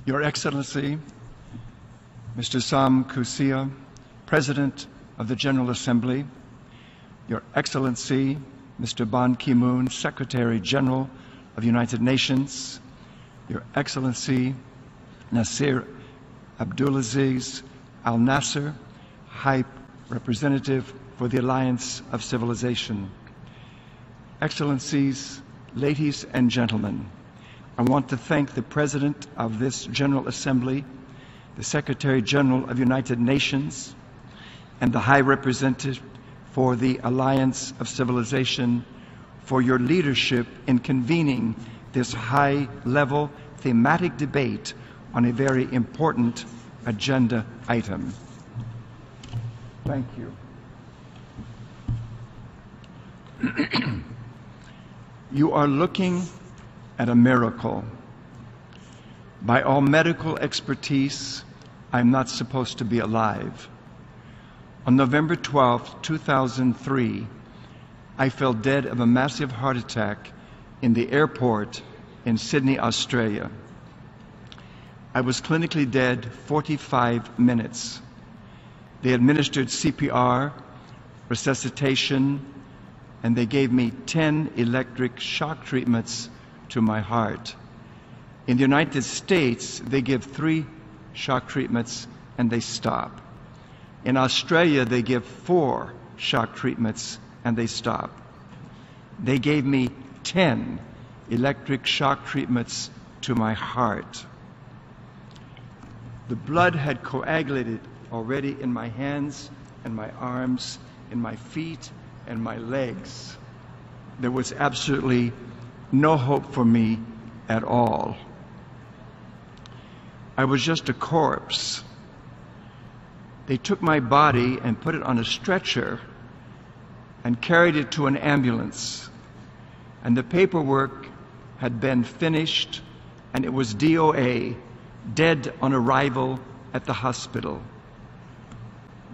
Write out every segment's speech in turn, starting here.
Your Excellency, Mr. Sam Kusia, President of the General Assembly, Your Excellency, Mr. Ban Ki-moon, Secretary General of the United Nations, Your Excellency, Nasser Abdulaziz Al Nasser, High Representative for the Alliance of Civilization. Excellencies, ladies and gentlemen, I want to thank the President of this General Assembly, the Secretary General of the United Nations, and the High Representative for the Alliance of Civilization for your leadership in convening this high-level thematic debate on a very important agenda item. Thank you. You are looking at a miracle. By all medical expertise, I'm not supposed to be alive. On November 12, 2003, I fell dead of a massive heart attack in the airport in Sydney, Australia. I was clinically dead 45 minutes. They administered CPR, resuscitation, and they gave me 10 electric shock treatments to my heart. In the United States, they give 3 shock treatments and they stop. In Australia, they give 4 shock treatments and they stop. They gave me 10 electric shock treatments to my heart. The blood had coagulated already in my hands and my arms, in my feet and my legs. There was absolutely no hope for me at all. I was just a corpse. They took my body and put it on a stretcher and carried it to an ambulance. And the paperwork had been finished, and it was DOA, dead on arrival at the hospital.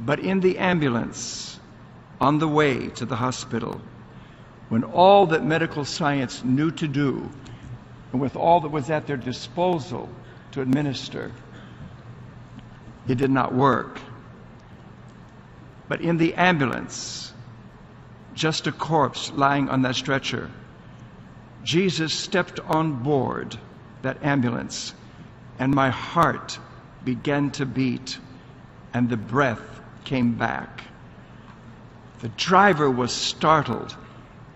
But in the ambulance, on the way to the hospital, when all that medical science knew to do, and with all that was at their disposal to administer, it did not work. But in the ambulance, just a corpse lying on that stretcher, Jesus stepped on board that ambulance, and my heart began to beat, and the breath came back. The driver was startled.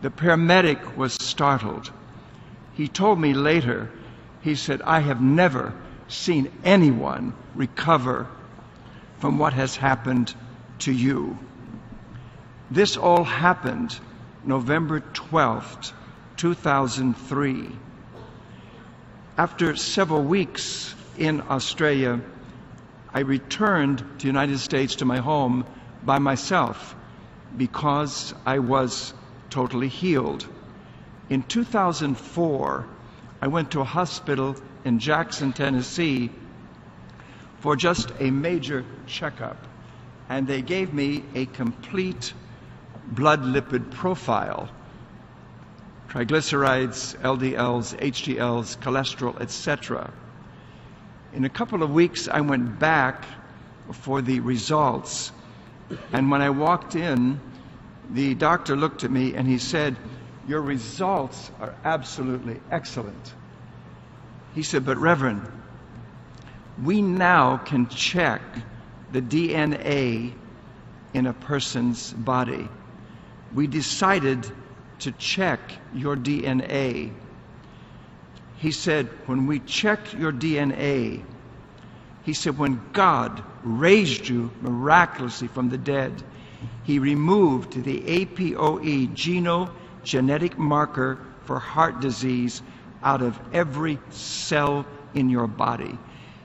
The paramedic was startled. He told me later, he said, I have never seen anyone recover from what has happened to you. This all happened November 12th, 2003. After several weeks in Australia, I returned to the United States, to my home, by myself because I was totally healed. In 2004, I went to a hospital in Jackson, Tennessee for just a major checkup, and they gave me a complete blood lipid profile: triglycerides, LDLs, HDLs, cholesterol, etc. In a couple of weeks, I went back for the results, and when I walked in, the doctor looked at me and he said, your results are absolutely excellent. He said, but Reverend, we now can check the DNA in a person's body. We decided to check your DNA. He said, when we checked your DNA, he said, when God raised you miraculously from the dead, he removed the APOE genetic marker for heart disease out of every cell in your body.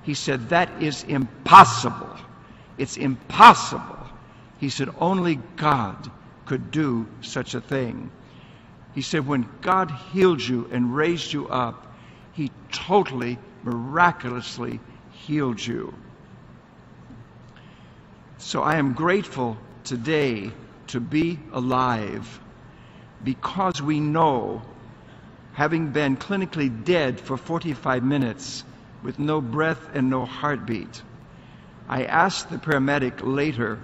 He said, that is impossible. It's impossible. He said, only God could do such a thing. He said, when God healed you and raised you up, he totally, miraculously healed you. So I am grateful today to be alive, because we know, having been clinically dead for 45 minutes, with no breath and no heartbeat. I asked the paramedic later,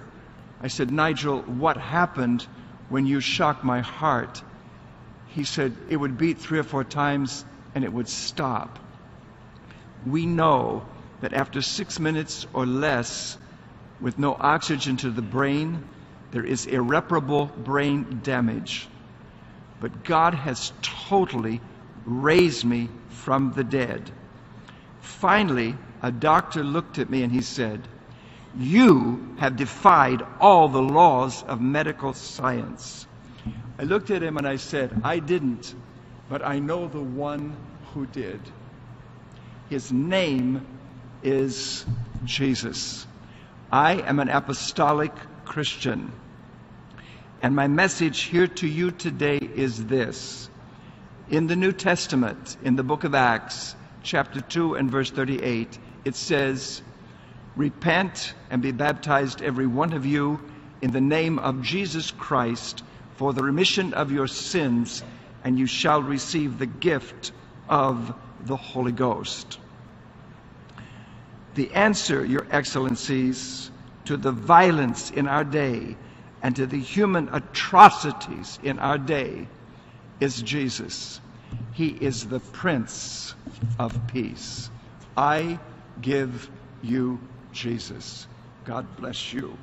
I said, "Nigel, what happened when you shocked my heart?" He said, "It would beat 3 or 4 times and it would stop." We know that after 6 minutes or less, with no oxygen to the brain, there is irreparable brain damage. But God has totally raised me from the dead. Finally, a doctor looked at me and he said, "You have defied all the laws of medical science." I looked at him and I said, "I didn't, but I know the one who did. His name is Jesus." I am an apostolic Christian. And my message here to you today is this. In the New Testament, in the book of Acts, chapter 2 and verse 38, it says, "Repent and be baptized, every one of you, in the name of Jesus Christ, for the remission of your sins, and you shall receive the gift of the Holy Ghost." The answer, Your Excellencies, to the violence in our day and to the human atrocities in our day is Jesus. He is the Prince of Peace. I give you Jesus. God bless you.